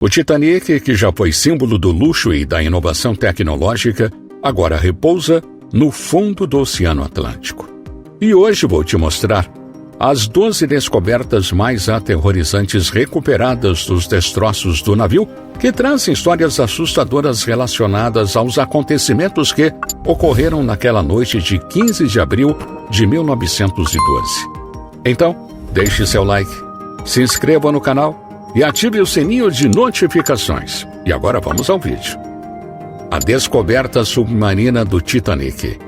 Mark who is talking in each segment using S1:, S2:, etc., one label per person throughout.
S1: O Titanic, que já foi símbolo do luxo e da inovação tecnológica, agora repousa no fundo do Oceano Atlântico. E hoje vou te mostrar as 12 descobertas mais aterrorizantes recuperadas dos destroços do navio, que trazem histórias assustadoras relacionadas aos acontecimentos que ocorreram naquela noite de 15 de abril de 1912. Então, deixe seu like, se inscreva no canal e ative o sininho de notificações. E agora vamos ao vídeo. A descoberta submarina do Titanic.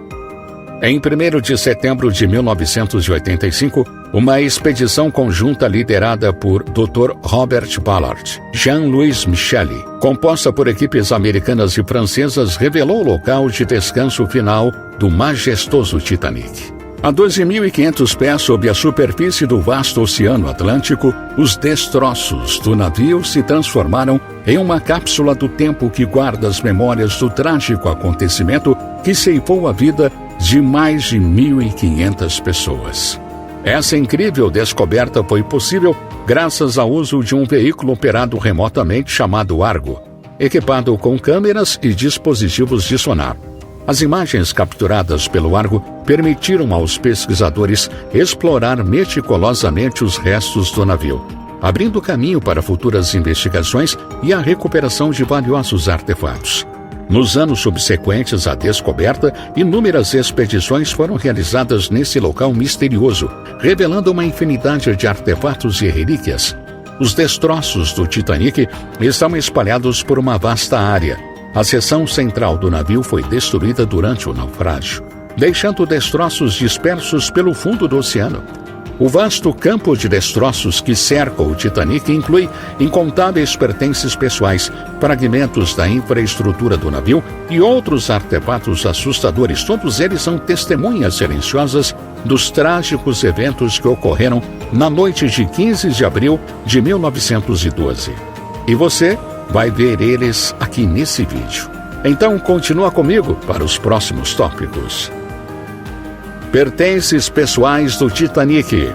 S1: Em 1º de setembro de 1985, uma expedição conjunta liderada por Dr. Robert Ballard, Jean-Louis Micheli, composta por equipes americanas e francesas, revelou o local de descanso final do majestoso Titanic. A 12.500 pés sob a superfície do vasto Oceano Atlântico, os destroços do navio se transformaram em uma cápsula do tempo que guarda as memórias do trágico acontecimento que ceifou a vida de mais de 1.500 pessoas. Essa incrível descoberta foi possível graças ao uso de um veículo operado remotamente chamado Argo, equipado com câmeras e dispositivos de sonar. As imagens capturadas pelo Argo permitiram aos pesquisadores explorar meticulosamente os restos do navio, abrindo caminho para futuras investigações e a recuperação de valiosos artefatos. Nos anos subsequentes à descoberta, inúmeras expedições foram realizadas nesse local misterioso, revelando uma infinidade de artefatos e relíquias. Os destroços do Titanic estão espalhados por uma vasta área. A seção central do navio foi destruída durante o naufrágio, deixando destroços dispersos pelo fundo do oceano. O vasto campo de destroços que cerca o Titanic inclui incontáveis pertences pessoais, fragmentos da infraestrutura do navio e outros artefatos assustadores. Todos eles são testemunhas silenciosas dos trágicos eventos que ocorreram na noite de 15 de abril de 1912. E você vai ver eles aqui nesse vídeo. Então continua comigo para os próximos tópicos. Pertences pessoais do Titanic.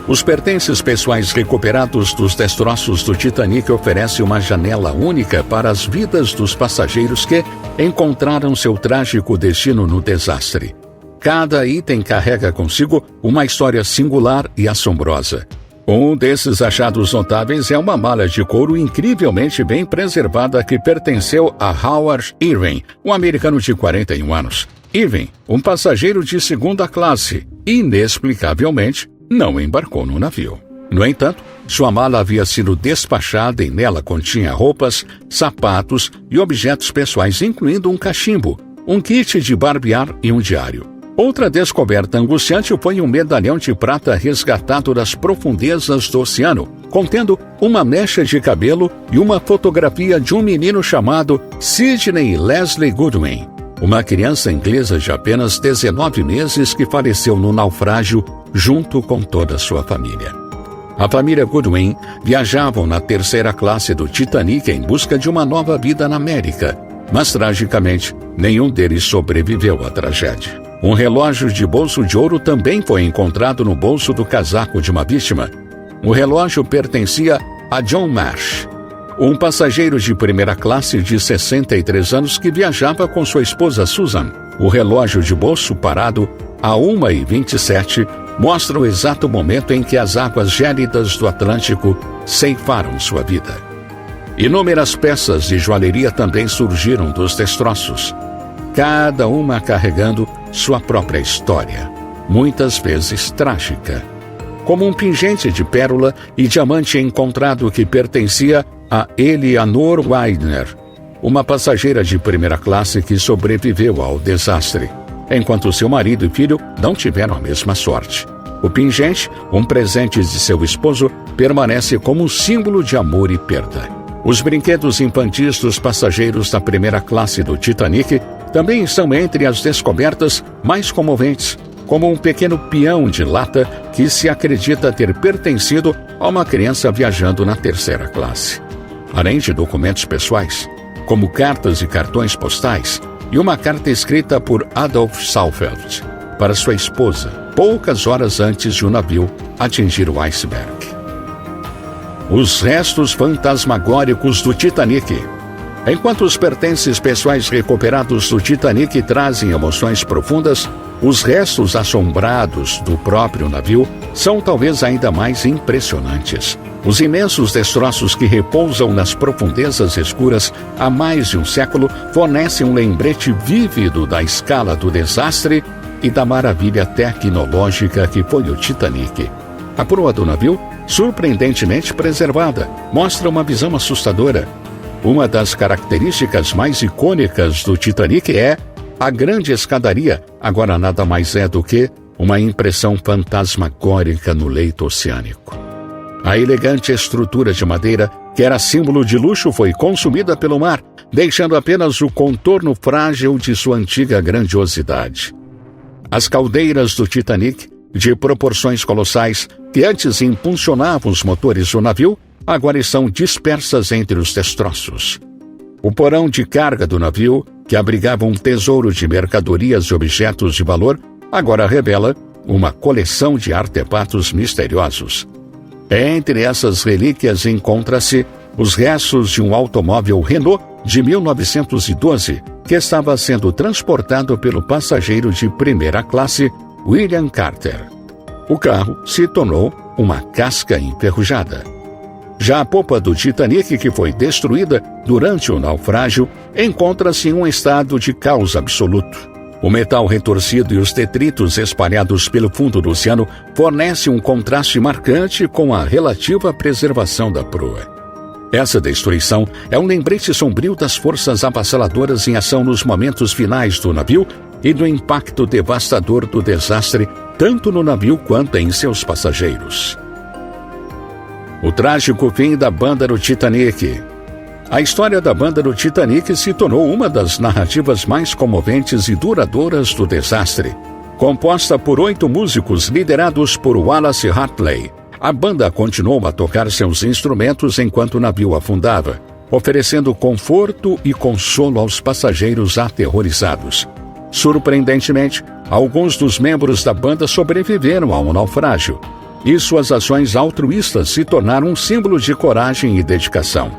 S1: Os pertences pessoais recuperados dos destroços do Titanic oferecem uma janela única para as vidas dos passageiros que encontraram seu trágico destino no desastre. Cada item carrega consigo uma história singular e assombrosa. Um desses achados notáveis é uma mala de couro incrivelmente bem preservada que pertenceu a Howard Irving, um americano de 41 anos. Irving, um passageiro de segunda classe, inexplicavelmente não embarcou no navio. No entanto, sua mala havia sido despachada e nela continha roupas, sapatos e objetos pessoais, incluindo um cachimbo, um kit de barbear e um diário. Outra descoberta angustiante foi um medalhão de prata resgatado das profundezas do oceano, contendo uma mecha de cabelo e uma fotografia de um menino chamado Sidney Leslie Goodwin, uma criança inglesa de apenas 19 meses que faleceu no naufrágio junto com toda a sua família. A família Goodwin viajavam na 3ª classe do Titanic em busca de uma nova vida na América, mas tragicamente nenhum deles sobreviveu à tragédia. Um relógio de bolso de ouro também foi encontrado no bolso do casaco de uma vítima. O relógio pertencia a John Marsh, um passageiro de primeira classe de 63 anos que viajava com sua esposa Susan. O relógio de bolso, parado a 1h27, mostra o exato momento em que as águas gélidas do Atlântico ceifaram sua vida. Inúmeras peças de joalheria também surgiram dos destroços, cada uma carregando sua própria história, muitas vezes trágica, como um pingente de pérola e diamante encontrado que pertencia a Eleanor Widener, uma passageira de primeira classe que sobreviveu ao desastre, enquanto seu marido e filho não tiveram a mesma sorte. O pingente, um presente de seu esposo, permanece como um símbolo de amor e perda. Os brinquedos infantis dos passageiros da primeira classe do Titanic também estão entre as descobertas mais comoventes, como um pequeno peão de lata que se acredita ter pertencido a uma criança viajando na 3ª classe. Além de documentos pessoais, como cartas e cartões postais, e uma carta escrita por Adolf Saalfeld para sua esposa, poucas horas antes de o navio atingir o iceberg. os restos fantasmagóricos do Titanic. Enquanto os pertences pessoais recuperados do Titanic trazem emoções profundas, os restos assombrados do próprio navio são talvez ainda mais impressionantes. Os imensos destroços que repousam nas profundezas escuras há mais de um século fornecem um lembrete vívido da escala do desastre e da maravilha tecnológica que foi o Titanic. A proa do navio, surpreendentemente preservada, mostra uma visão assustadora. Uma das características mais icônicas do Titanic é a grande escadaria, agora nada mais é do que uma impressão fantasmagórica no leito oceânico. A elegante estrutura de madeira, que era símbolo de luxo, foi consumida pelo mar, deixando apenas o contorno frágil de sua antiga grandiosidade. As caldeiras do Titanic, de proporções colossais, que antes impulsionavam os motores do navio, agora estão dispersas entre os destroços. O porão de carga do navio, que abrigava um tesouro de mercadorias e objetos de valor, agora revela uma coleção de artefatos misteriosos. Entre essas relíquias encontra-se os restos de um automóvel Renault de 1912, que estava sendo transportado pelo passageiro de primeira classe, William Carter. O carro se tornou uma casca enferrujada. Já a popa do Titanic, que foi destruída durante o naufrágio, encontra-se em um estado de caos absoluto. O metal retorcido e os detritos espalhados pelo fundo do oceano fornecem um contraste marcante com a relativa preservação da proa. Essa destruição é um lembrete sombrio das forças avassaladoras em ação nos momentos finais do navio e do impacto devastador do desastre, tanto no navio quanto em seus passageiros. O trágico fim da banda do Titanic. A história da banda do Titanic se tornou uma das narrativas mais comoventes e duradouras do desastre. Composta por 8 músicos liderados por Wallace Hartley, a banda continuou a tocar seus instrumentos enquanto o navio afundava, oferecendo conforto e consolo aos passageiros aterrorizados. Surpreendentemente, alguns dos membros da banda sobreviveram ao naufrágio, e suas ações altruístas se tornaram um símbolo de coragem e dedicação.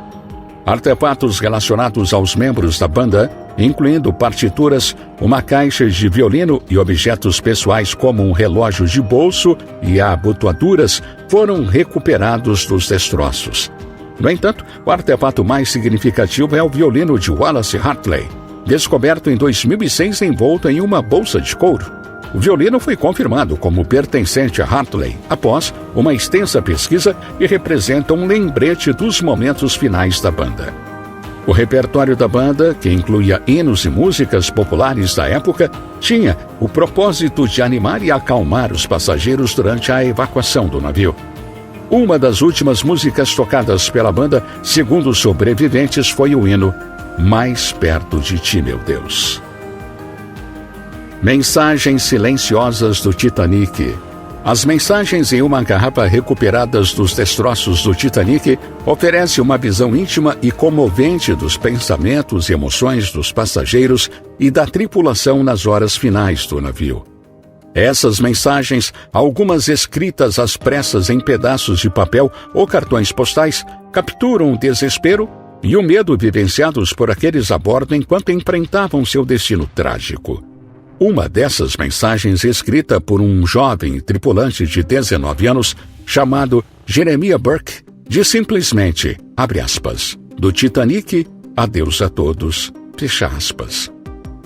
S1: Artefatos relacionados aos membros da banda, incluindo partituras, uma caixa de violino e objetos pessoais como um relógio de bolso e abotoaduras, foram recuperados dos destroços. No entanto, o artefato mais significativo é o violino de Wallace Hartley, descoberto em 2006 envolto em uma bolsa de couro. O violino foi confirmado como pertencente a Hartley após uma extensa pesquisa e representa um lembrete dos momentos finais da banda. O repertório da banda, que incluía hinos e músicas populares da época, tinha o propósito de animar e acalmar os passageiros durante a evacuação do navio. Uma das últimas músicas tocadas pela banda, segundo os sobreviventes, foi o hino Mais Perto de Ti, Meu Deus. Mensagens silenciosas do Titanic. As mensagens em uma garrafa recuperadas dos destroços do Titanic oferecem uma visão íntima e comovente dos pensamentos e emoções dos passageiros e da tripulação nas horas finais do navio. Essas mensagens, algumas escritas às pressas em pedaços de papel ou cartões postais, capturam o desespero e o medo vivenciados por aqueles a bordo enquanto enfrentavam seu destino trágico. Uma dessas mensagens, escrita por um jovem tripulante de 19 anos, chamado Jeremiah Burke, diz simplesmente, abre aspas, do Titanic, adeus a todos, fecha aspas.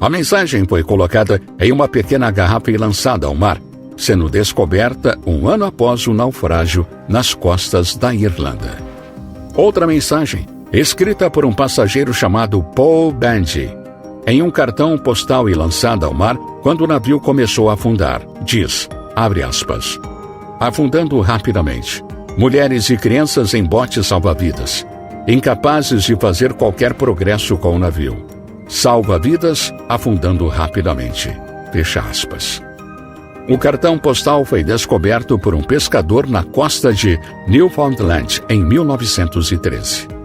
S1: A mensagem foi colocada em uma pequena garrafa e lançada ao mar, sendo descoberta 1 ano após o naufrágio nas costas da Irlanda. Outra mensagem, escrita por um passageiro chamado Paul Bandy, em um cartão postal e lançada ao mar quando o navio começou a afundar, diz, abre aspas, afundando rapidamente, mulheres e crianças em botes salva-vidas, incapazes de fazer qualquer progresso com o navio. Salva-vidas afundando rapidamente, fecha aspas. O cartão postal foi descoberto por um pescador na costa de Newfoundland em 1913.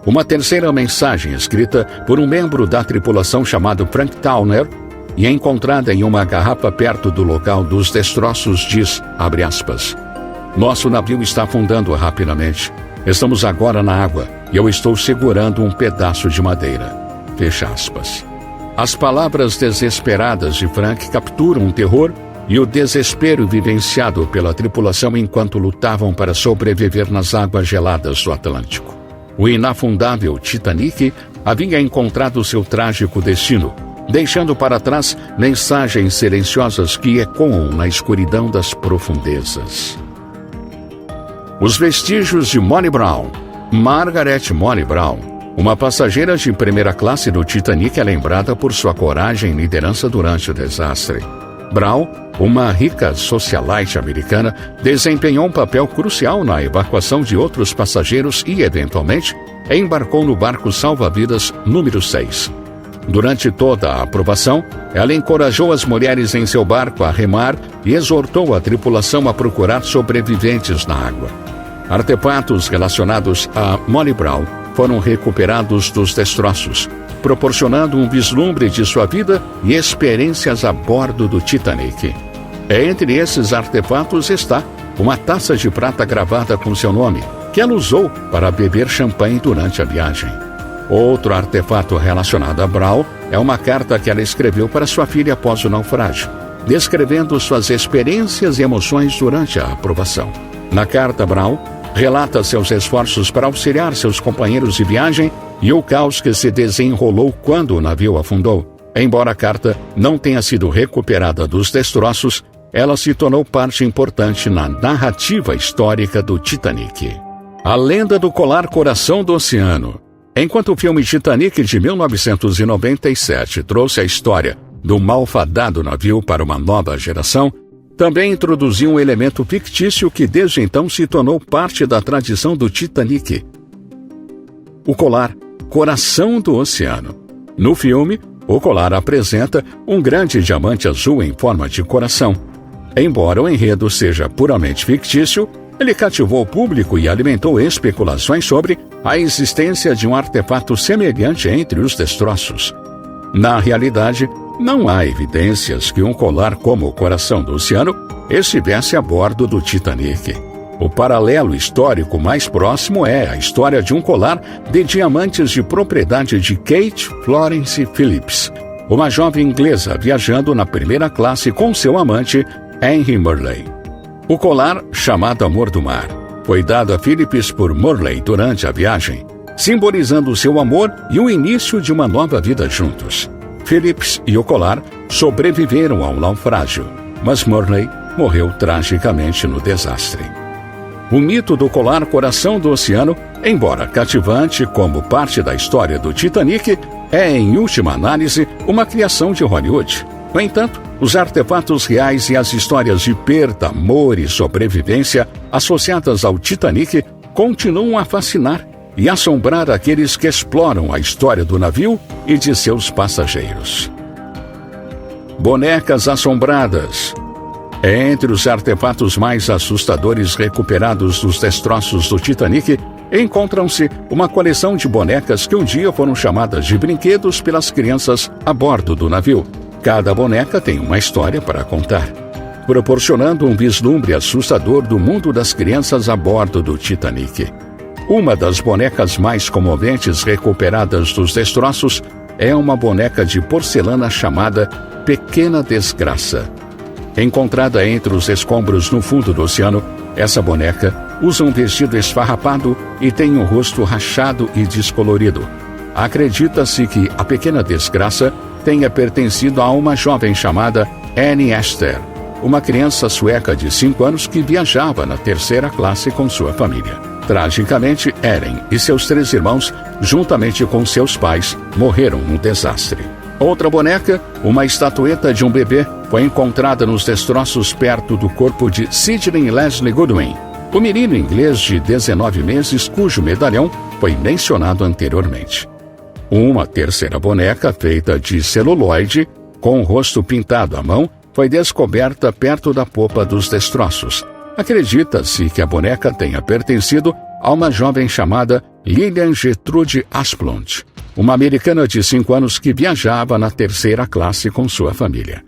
S1: Uma terceira mensagem escrita por um membro da tripulação chamado Frank Towner e encontrada em uma garrafa perto do local dos destroços diz, abre aspas, nosso navio está afundando rapidamente. Estamos agora na água e eu estou segurando um pedaço de madeira. Fecha aspas. As palavras desesperadas de Frank capturam o terror e o desespero vivenciado pela tripulação enquanto lutavam para sobreviver nas águas geladas do Atlântico. O inafundável Titanic havia encontrado seu trágico destino, deixando para trás mensagens silenciosas que ecoam na escuridão das profundezas. Os vestígios de Molly Brown. Margaret Molly Brown, uma passageira de primeira classe do Titanic, é lembrada por sua coragem e liderança durante o desastre. Brown, uma rica socialite americana, desempenhou um papel crucial na evacuação de outros passageiros e, eventualmente, embarcou no barco salva-vidas número 6. Durante toda a aprovação, ela encorajou as mulheres em seu barco a remar e exortou a tripulação a procurar sobreviventes na água. Artefatos relacionados a Molly Brown foram recuperados dos destroços, proporcionando um vislumbre de sua vida e experiências a bordo do Titanic. Entre esses artefatos está uma taça de prata gravada com seu nome, que ela usou para beber champanhe durante a viagem. Outro artefato relacionado a Brown é uma carta que ela escreveu para sua filha após o naufrágio, descrevendo suas experiências e emoções durante a aprovação. Na carta, Brown relata seus esforços para auxiliar seus companheiros de viagem e o caos que se desenrolou quando o navio afundou. Embora a carta não tenha sido recuperada dos destroços, ela se tornou parte importante na narrativa histórica do Titanic. A lenda do colar Coração do Oceano. Enquanto o filme Titanic de 1997 trouxe a história do malfadado navio para uma nova geração, também introduziu um elemento fictício que desde então se tornou parte da tradição do Titanic: o colar Coração do Oceano. No filme, o colar apresenta um grande diamante azul em forma de coração. Embora o enredo seja puramente fictício, ele cativou o público e alimentou especulações sobre a existência de um artefato semelhante entre os destroços. Na realidade, não há evidências que um colar como o Coração do Oceano estivesse a bordo do Titanic. O paralelo histórico mais próximo é a história de um colar de diamantes de propriedade de Kate Florence Phillips, uma jovem inglesa viajando na primeira classe com seu amante, Henry Morley. O colar, chamado Amor do Mar, foi dado a Phillips por Morley durante a viagem, simbolizando seu amor e o início de uma nova vida juntos. Phillips e o colar sobreviveram ao naufrágio, mas Morley morreu tragicamente no desastre. O mito do colar Coração do Oceano, embora cativante como parte da história do Titanic, é, em última análise, uma criação de Hollywood. No entanto, os artefatos reais e as histórias de perda, amor e sobrevivência associadas ao Titanic continuam a fascinar e assombrar aqueles que exploram a história do navio e de seus passageiros. Bonecas assombradas. Entre os artefatos mais assustadores recuperados dos destroços do Titanic, encontram-se uma coleção de bonecas que um dia foram chamadas de brinquedos pelas crianças a bordo do navio. Cada boneca tem uma história para contar, proporcionando um vislumbre assustador do mundo das crianças a bordo do Titanic. Uma das bonecas mais comoventes recuperadas dos destroços é uma boneca de porcelana chamada Pequena Desgraça. Encontrada entre os escombros no fundo do oceano, essa boneca usa um vestido esfarrapado e tem um rosto rachado e descolorido. Acredita-se que a Pequena Desgraça tenha pertencido a uma jovem chamada Annie Esther, uma criança sueca de 5 anos que viajava na terceira classe com sua família. Tragicamente, Eren e seus 3 irmãos, juntamente com seus pais, morreram no desastre. Outra boneca, uma estatueta de um bebê, foi encontrada nos destroços perto do corpo de Sidney Leslie Goodwin, o menino inglês de 19 meses cujo medalhão foi mencionado anteriormente. Uma terceira boneca, feita de celuloide, com o rosto pintado à mão, foi descoberta perto da popa dos destroços. Acredita-se que a boneca tenha pertencido a uma jovem chamada Lillian Gertrude Asplund, uma americana de 5 anos que viajava na terceira classe com sua família.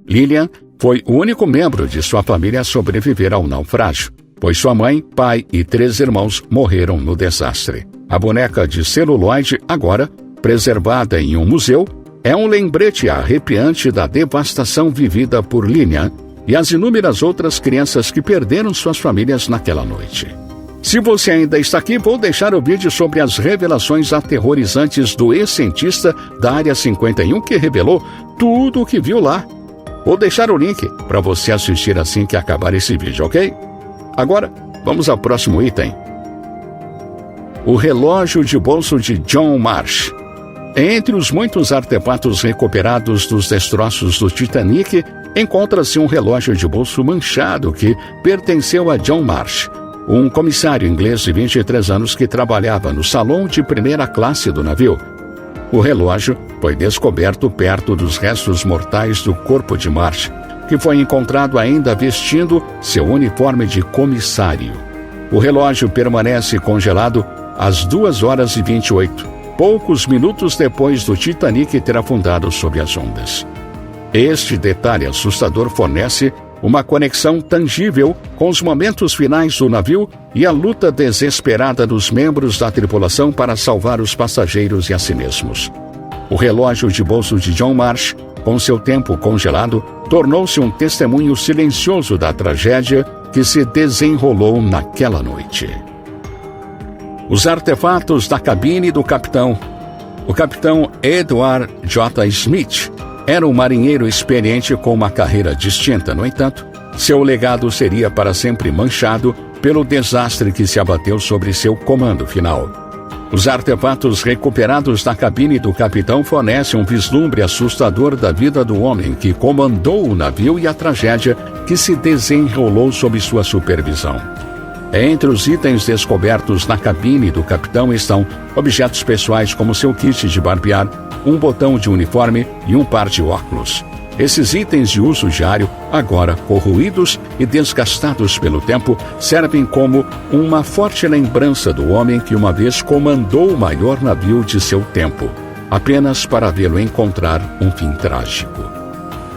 S1: Lillian foi o único membro de sua família a sobreviver ao naufrágio. pois sua mãe, pai e 3 irmãos morreram no desastre. A boneca de celuloide, agora preservada em um museu, é um lembrete arrepiante da devastação vivida por Lilian e as inúmeras outras crianças que perderam suas famílias naquela noite. Se você ainda está aqui, vou deixar o vídeo sobre as revelações aterrorizantes do ex-cientista da Área 51 que revelou tudo o que viu lá. Vou deixar o link para você assistir assim que acabar esse vídeo, ok? Agora, vamos ao próximo item. O relógio de bolso de John Marsh. Entre os muitos artefatos recuperados dos destroços do Titanic, encontra-se um relógio de bolso manchado que pertenceu a John Marsh, um comissário inglês de 23 anos que trabalhava no salão de primeira classe do navio. O relógio foi descoberto perto dos restos mortais do corpo de Marsh, que foi encontrado ainda vestindo seu uniforme de comissário. O relógio permanece congelado às 2h28, poucos minutos depois do Titanic ter afundado sob as ondas. Este detalhe assustador fornece uma conexão tangível com os momentos finais do navio e a luta desesperada dos membros da tripulação para salvar os passageiros e a si mesmos. O relógio de bolso de John Marsh, com seu tempo congelado, tornou-se um testemunho silencioso da tragédia que se desenrolou naquela noite. Os artefatos da cabine do capitão. O capitão Edward J. Smith era um marinheiro experiente com uma carreira distinta. No entanto, seu legado seria para sempre manchado pelo desastre que se abateu sobre seu comando final. Os artefatos recuperados da cabine do capitão fornecem um vislumbre assustador da vida do homem que comandou o navio e a tragédia que se desenrolou sob sua supervisão. Entre os itens descobertos na cabine do capitão estão objetos pessoais como seu kit de barbear, um botão de uniforme e um par de óculos. Esses itens de uso diário, agora corroídos e desgastados pelo tempo, servem como uma forte lembrança do homem que uma vez comandou o maior navio de seu tempo, apenas para vê-lo encontrar um fim trágico.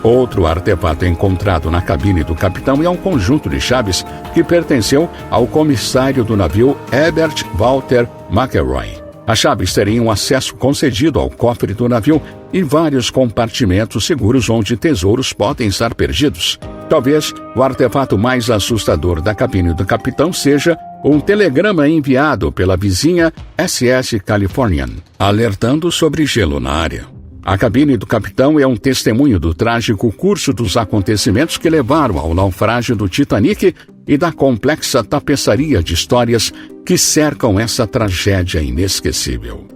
S1: Outro artefato encontrado na cabine do capitão é um conjunto de chaves que pertenceu ao comissário do navio Herbert Walter McElroy. As chaves teriam acesso concedido ao cofre do navio e vários compartimentos seguros onde tesouros podem estar perdidos. Talvez o artefato mais assustador da cabine do capitão seja um telegrama enviado pela vizinha SS Californian, alertando sobre gelo na área. A cabine do capitão é um testemunho do trágico curso dos acontecimentos que levaram ao naufrágio do Titanic e da complexa tapeçaria de histórias que cercam essa tragédia inesquecível.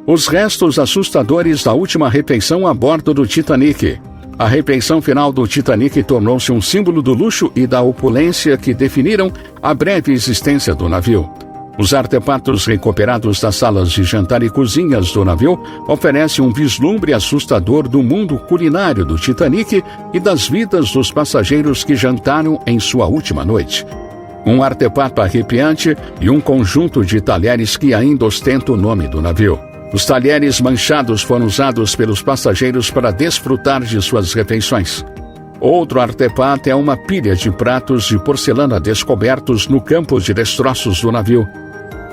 S1: Os restos assustadores da última refeição a bordo do Titanic. A refeição final do Titanic tornou-se um símbolo do luxo e da opulência que definiram a breve existência do navio. Os artefatos recuperados das salas de jantar e cozinhas do navio oferecem um vislumbre assustador do mundo culinário do Titanic e das vidas dos passageiros que jantaram em sua última noite. Um artefato arrepiante e um conjunto de talheres que ainda ostenta o nome do navio. Os talheres manchados foram usados pelos passageiros para desfrutar de suas refeições. Outro artefato é uma pilha de pratos de porcelana descobertos no campo de destroços do navio.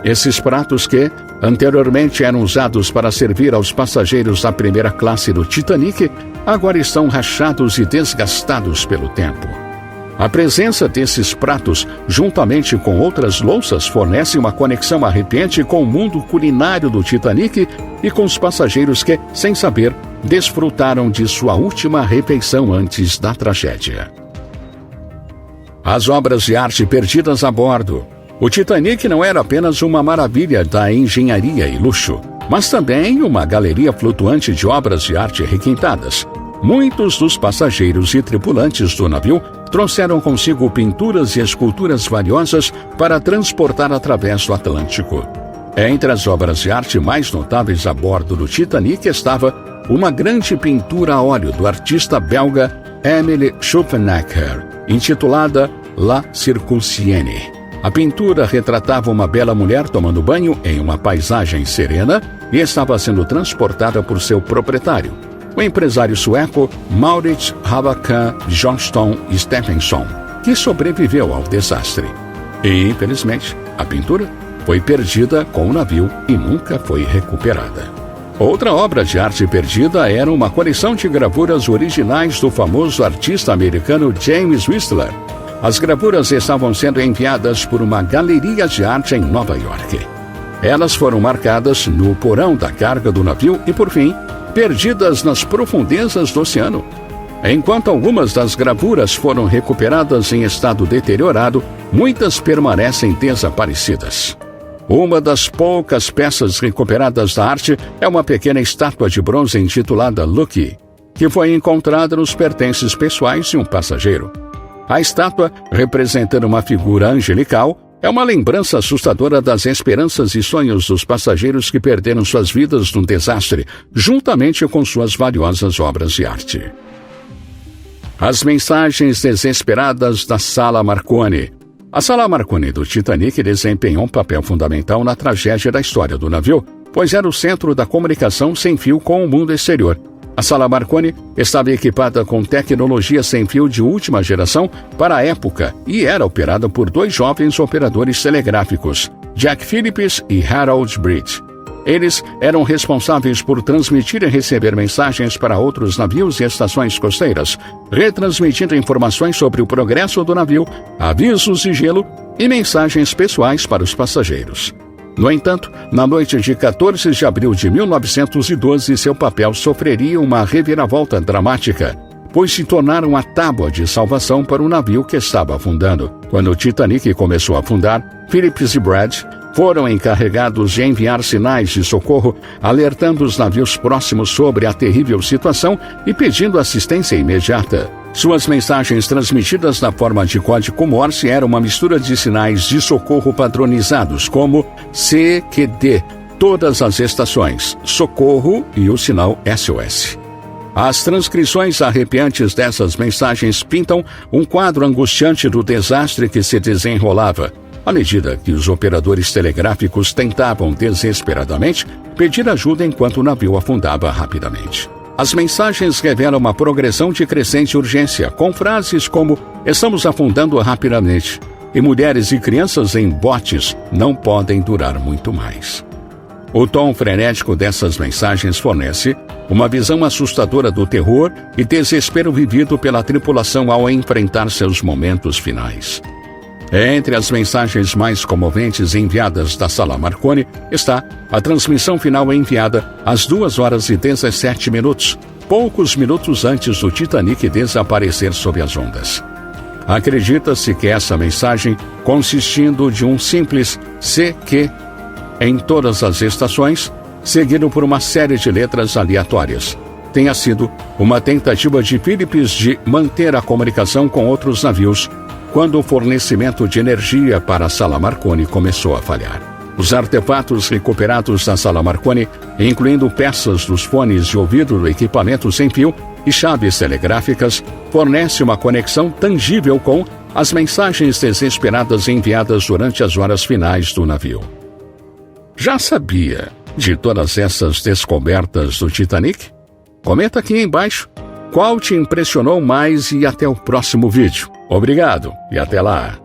S1: Esses pratos que, anteriormente eram usados para servir aos passageiros da primeira classe do Titanic, agora estão rachados e desgastados pelo tempo. A presença desses pratos, juntamente com outras louças, fornece uma conexão arrepiante com o mundo culinário do Titanic e com os passageiros que, sem saber, desfrutaram de sua última refeição antes da tragédia. As obras de arte perdidas a bordo. O Titanic não era apenas uma maravilha da engenharia e luxo, mas também uma galeria flutuante de obras de arte requintadas. Muitos dos passageiros e tripulantes do navio trouxeram consigo pinturas e esculturas valiosas para transportar através do Atlântico. Entre as obras de arte mais notáveis a bordo do Titanic estava uma grande pintura a óleo do artista belga Emile Schuppenacker, intitulada La Circulsienne. A pintura retratava uma bela mulher tomando banho em uma paisagem serena e estava sendo transportada por seu proprietário, o empresário sueco Maurits Habakan Johnston Stephenson. que sobreviveu ao desastre. E, infelizmente, a pintura foi perdida com o navio e nunca foi recuperada. Outra obra de arte perdida era uma coleção de gravuras originais do famoso artista americano James Whistler. As gravuras estavam sendo enviadas por uma galeria de arte em Nova York. Elas foram marcadas no porão da carga do navio e, por fim, perdidas nas profundezas do oceano. Enquanto algumas das gravuras foram recuperadas em estado deteriorado, muitas permanecem desaparecidas. Uma das poucas peças recuperadas da arte é uma pequena estátua de bronze intitulada Lucky, que foi encontrada nos pertences pessoais de um passageiro. A estátua, representando uma figura angelical, é uma lembrança assustadora das esperanças e sonhos dos passageiros que perderam suas vidas num desastre, juntamente com suas valiosas obras de arte. As mensagens desesperadas da Sala Marconi. A Sala Marconi do Titanic desempenhou um papel fundamental na tragédia da história do navio, pois era o centro da comunicação sem fio com o mundo exterior. A Sala Marconi estava equipada com tecnologia sem fio de última geração para a época e era operada por 2 jovens operadores telegráficos, Jack Phillips e Harold Bridge. Eles eram responsáveis por transmitir e receber mensagens para outros navios e estações costeiras, retransmitindo informações sobre o progresso do navio, avisos de gelo e mensagens pessoais para os passageiros. No entanto, na noite de 14 de abril de 1912, seu papel sofreria uma reviravolta dramática, pois se tornaram a tábua de salvação para o navio que estava afundando. Quando o Titanic começou a afundar, Phillips e Brad foram encarregados de enviar sinais de socorro, alertando os navios próximos sobre a terrível situação e pedindo assistência imediata. Suas mensagens transmitidas na forma de código Morse eram uma mistura de sinais de socorro padronizados, como CQD, todas as estações, socorro e o sinal SOS. As transcrições arrepiantes dessas mensagens pintam um quadro angustiante do desastre que se desenrolava, à medida que os operadores telegráficos tentavam desesperadamente pedir ajuda enquanto o navio afundava rapidamente. As mensagens revelam uma progressão de crescente urgência, com frases como "estamos afundando rapidamente" e "mulheres e crianças em botes não podem durar muito mais". O tom frenético dessas mensagens fornece uma visão assustadora do terror e desespero vivido pela tripulação ao enfrentar seus momentos finais. Entre as mensagens mais comoventes enviadas da Sala Marconi está a transmissão final enviada às 2h17, poucos minutos antes do Titanic desaparecer sob as ondas. Acredita-se que essa mensagem, consistindo de um simples CQ em todas as estações, seguido por uma série de letras aleatórias, tenha sido uma tentativa de Phillips de manter a comunicação com outros navios quando o fornecimento de energia para a Sala Marconi começou a falhar. Os artefatos recuperados da Sala Marconi, incluindo peças dos fones de ouvido do equipamento sem fio e chaves telegráficas, fornecem uma conexão tangível com as mensagens desesperadas enviadas durante as horas finais do navio. Já sabia de todas essas descobertas do Titanic? Comenta aqui embaixo qual te impressionou mais e até o próximo vídeo. Obrigado e até lá!